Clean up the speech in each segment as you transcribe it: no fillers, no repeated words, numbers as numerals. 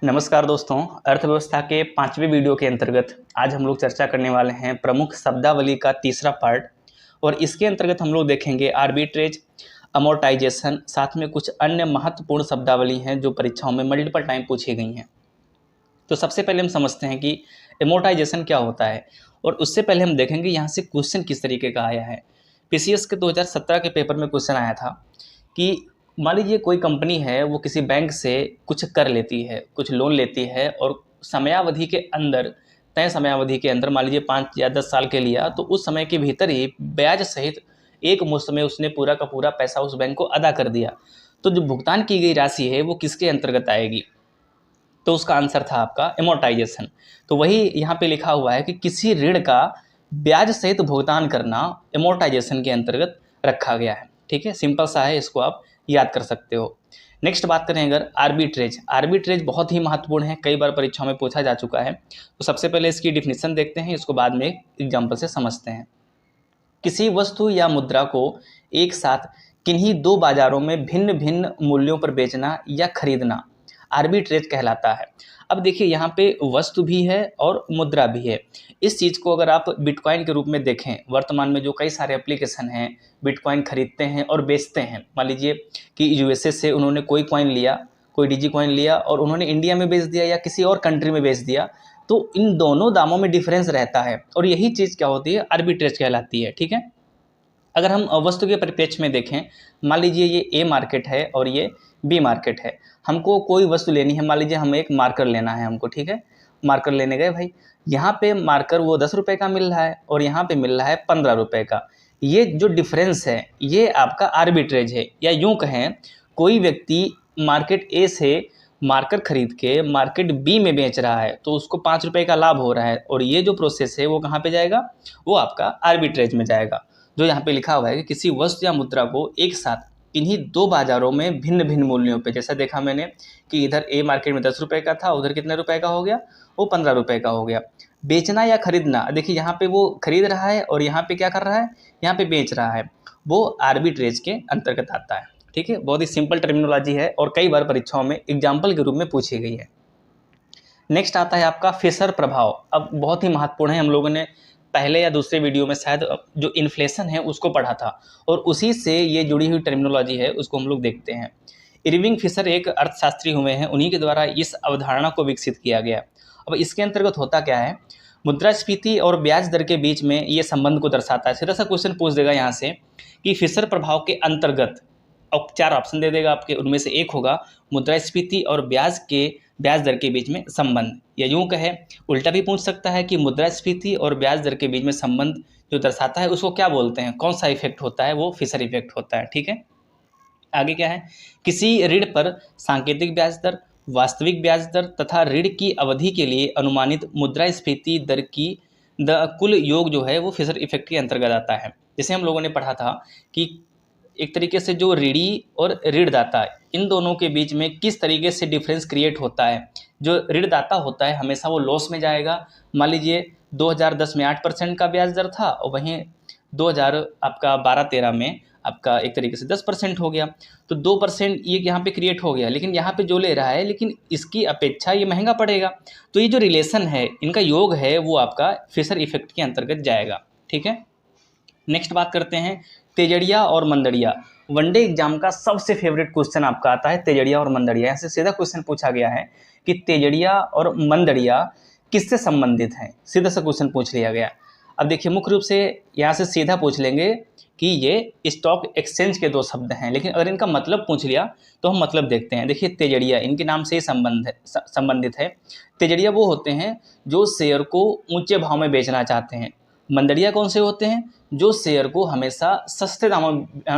नमस्कार दोस्तों, अर्थव्यवस्था के 5वें वीडियो के अंतर्गत आज हम लोग चर्चा करने वाले हैं प्रमुख शब्दावली का तीसरा पार्ट। और इसके अंतर्गत हम लोग देखेंगे आर्बिट्रेज, अमोर्टाइजेशन, साथ में कुछ अन्य महत्वपूर्ण शब्दावली हैं जो परीक्षाओं में मल्टीपल टाइम पूछी गई हैं। तो सबसे पहले हम समझते हैं कि अमोर्टाइजेशन क्या होता है, और उससे पहले हम देखेंगे यहाँ से क्वेश्चन किस तरीके का आया है। पीसीएस के 2017 के पेपर में क्वेश्चन आया था कि मान लीजिए कोई कंपनी है, वो किसी बैंक से कुछ कर लेती है, कुछ लोन लेती है, और समयावधि के अंदर, तय समयावधि के अंदर, मान लीजिए 5 या 10 साल के लिया, तो उस समय के भीतर ही ब्याज सहित एक मुश्त में उसने पूरा का पूरा पैसा उस बैंक को अदा कर दिया। तो जो भुगतान की गई राशि है वो किसके अंतर्गत आएगी? तो उसका आंसर था आपका अमोर्टाइजेशन। तो वही यहाँ पे लिखा हुआ है कि किसी ऋण का ब्याज सहित भुगतान करना अमोर्टाइजेशन के अंतर्गत रखा गया है। ठीक है, सिंपल सा है, इसको आप याद कर सकते हो। नेक्स्ट बात करें अगर आर्बिट्रेज। आर्बिट्रेज बहुत ही महत्वपूर्ण है, कई बार परीक्षाओं में पूछा जा चुका है। तो सबसे पहले इसकी डिफिनीशन देखते हैं, इसको बाद में एग्जाम्पल से समझते हैं। किसी वस्तु या मुद्रा को एक साथ किन्हीं दो बाजारों में भिन्न भिन्न मूल्यों पर बेचना या खरीदना आर्बिट्रेज कहलाता है। अब देखिए, यहाँ पे वस्तु भी है और मुद्रा भी है। इस चीज़ को अगर आप बिटकॉइन के रूप में देखें, वर्तमान में जो कई सारे एप्लीकेशन हैं बिटकॉइन खरीदते हैं और बेचते हैं। मान लीजिए कि यूएसए से उन्होंने कोई कॉइन लिया, कोई डिजी कॉइन लिया, और उन्होंने इंडिया में बेच दिया या किसी और कंट्री में बेच दिया, तो इन दोनों दामों में डिफरेंस रहता है, और यही चीज़ क्या होती है? आर्बिट्रेज कहलाती है। ठीक है, अगर हम वस्तु के परिप्रेक्ष्य में देखें, मान लीजिए ये ए मार्केट है और ये बी मार्केट है। हमको कोई वस्तु लेनी है, मान लीजिए हमें एक मार्कर लेना है हमको। ठीक है, मार्कर लेने गए भाई, यहाँ पे मार्कर वो 10 रुपये का मिल रहा है और यहाँ पे मिल रहा है 15 रुपये का। ये जो डिफरेंस है ये आपका आर्बिट्रेज है। या यूँ कहें, कोई व्यक्ति मार्केट ए से मार्कर खरीद के मार्केट बी में बेच रहा है, तो उसको 5 रुपये का लाभ हो रहा है, और ये जो प्रोसेस है वो कहाँ पे जाएगा? वो आपका आर्बिट्रेज में जाएगा। जो यहाँ पे लिखा हुआ है कि किसी वस्तु या मुद्रा को एक साथ इन्हीं दो बाजारों में भिन्न भिन्न मूल्यों पे, जैसा देखा मैंने कि इधर ए मार्केट में 10 रुपये का था, उधर कितने रुपए का हो गया? वो 15 रुपये का हो गया। बेचना या खरीदना, देखिए यहाँ पे वो खरीद रहा है और यहाँ पे क्या कर रहा है? यहाँ पे बेच रहा है। वो आर्बिट्रेज के अंतर्गत आता है। ठीक है, बहुत ही सिंपल टर्मिनोलॉजी है और कई बार परीक्षाओं में एग्जाम्पल के रूप में पूछी गई है। नेक्स्ट आता है आपका फिशर प्रभाव। अब बहुत ही महत्वपूर्ण है, हम लोगों ने पहले या दूसरे वीडियो में शायद जो इन्फ्लेशन है उसको पढ़ा था, और उसी से ये जुड़ी हुई टर्मिनोलॉजी है, उसको हम लोग देखते हैं। इरविंग फिशर एक अर्थशास्त्री हुए हैं, उन्हीं के द्वारा इस अवधारणा को विकसित किया गया। अब इसके अंतर्गत होता क्या है? मुद्रास्फीति और ब्याज दर के बीच में ये संबंध को दर्शाता है। सीधा सा क्वेश्चन पूछ देगा यहाँ से कि फिशर प्रभाव के अंतर्गत, और 4 ऑप्शन दे देगा आपके, उनमें से एक होगा मुद्रास्फीति और ब्याज दर के बीच में संबंध। या यूँ कहे, उल्टा भी पूछ सकता है कि मुद्रास्फीति और ब्याज दर के बीच में संबंध जो दर्शाता है उसको क्या बोलते हैं, कौन सा इफेक्ट होता है? वो फिशर इफेक्ट होता है। ठीक है, आगे क्या है? किसी ऋण पर सांकेतिक ब्याज दर, वास्तविक ब्याज दर तथा ऋण की अवधि के लिए अनुमानित मुद्रास्फीति दर की कुल योग जो है वो फिशर इफेक्ट के अंतर्गत आता है। जैसे हम लोगों ने पढ़ा था कि एक तरीके से जो ऋणी और ऋणदाता, इन दोनों के बीच में किस तरीके से डिफरेंस क्रिएट होता है। जो ऋणदाता होता है हमेशा वो लॉस में जाएगा। मान लीजिए 2010 में 8% का ब्याज दर था, और वहीं 2000 आपका 12-13 में आपका एक तरीके से 10% हो गया, तो 2% ये यहाँ पे क्रिएट हो गया। लेकिन यहाँ पे जो ले रहा है, लेकिन इसकी अपेक्षा ये महंगा पड़ेगा, तो ये जो रिलेशन है, इनका योग है, वो आपका फिशर इफेक्ट के अंतर्गत जाएगा। ठीक है, नेक्स्ट बात करते हैं तेजड़िया और मंदड़िया। वनडे एग्जाम का सबसे फेवरेट क्वेश्चन आपका आता है तेजड़िया और मंदड़िया। यहाँ से सीधा क्वेश्चन पूछा गया है कि तेजड़िया और मंदड़िया किससे संबंधित हैं, सीधा सा क्वेश्चन पूछ लिया गया। अब देखिए, मुख्य रूप से यहाँ से सीधा पूछ लेंगे कि ये स्टॉक एक्सचेंज के 2 शब्द हैं, लेकिन अगर इनका मतलब पूछ लिया तो हम मतलब देखते हैं। देखिए, तेजड़िया इनके नाम से ही संबंधित है। तेजड़िया वो होते हैं जो शेयर को ऊंचे भाव में बेचना चाहते हैं। मंदड़िया कौन से होते हैं? जो शेयर को हमेशा सस्ते दामों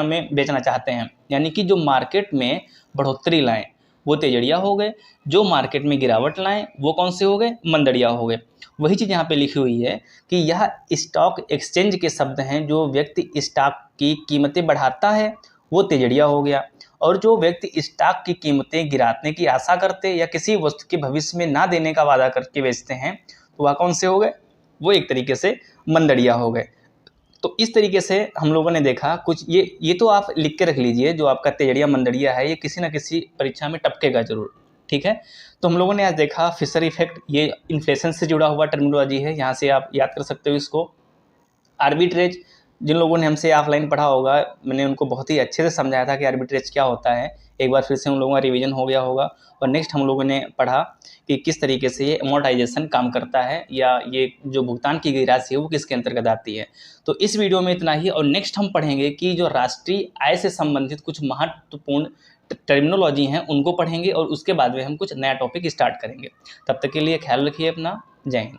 में बेचना चाहते हैं, यानी कि जो मार्केट में बढ़ोतरी लाएं वो तेजड़िया हो गए, जो मार्केट में गिरावट लाएं वो कौन से हो गए? मंदड़िया हो गए। वही चीज़ यहाँ पे लिखी हुई है कि यह स्टॉक एक्सचेंज के शब्द हैं। जो व्यक्ति स्टॉक की कीमतें बढ़ाता है वो तेजड़िया हो गया, और जो व्यक्ति स्टॉक की कीमतें गिराने की आशा करते या किसी वस्तु के भविष्य में ना देने का वादा करके बेचते हैं, तो वह कौन से हो गए? वो एक तरीके से मंदड़िया हो गए। तो इस तरीके से हम लोगों ने देखा कुछ, ये तो आप लिख के रख लीजिए, जो आपका तेजड़िया मंदड़िया है ये किसी न किसी परीक्षा में टपकेगा जरूर। ठीक है। तो हम लोगों ने आज देखा फिशर इफेक्ट, ये इन्फ्लेशन से जुड़ा हुआ टर्मिनोलॉजी है, यहाँ से आप याद कर सकते हो इसको। आर्बिट्रेज, जिन लोगों ने हमसे ऑफलाइन पढ़ा होगा, मैंने उनको बहुत ही अच्छे से समझाया था कि आर्बिट्रेज क्या होता है, एक बार फिर से उन लोगों का रिवीजन हो गया होगा। और नेक्स्ट हम लोगों ने पढ़ा कि किस तरीके से ये अमोर्टाइजेशन काम करता है, या ये जो भुगतान की गई राशि है वो किसके अंतर्गत आती है। तो इस वीडियो में इतना ही, और नेक्स्ट हम पढ़ेंगे कि जो राष्ट्रीय आय से संबंधित कुछ महत्वपूर्ण टर्मिनोलॉजी हैं उनको पढ़ेंगे, और उसके बाद में हम कुछ नया टॉपिक स्टार्ट करेंगे। तब तक के लिए ख्याल रखिए अपना। जय हिंद।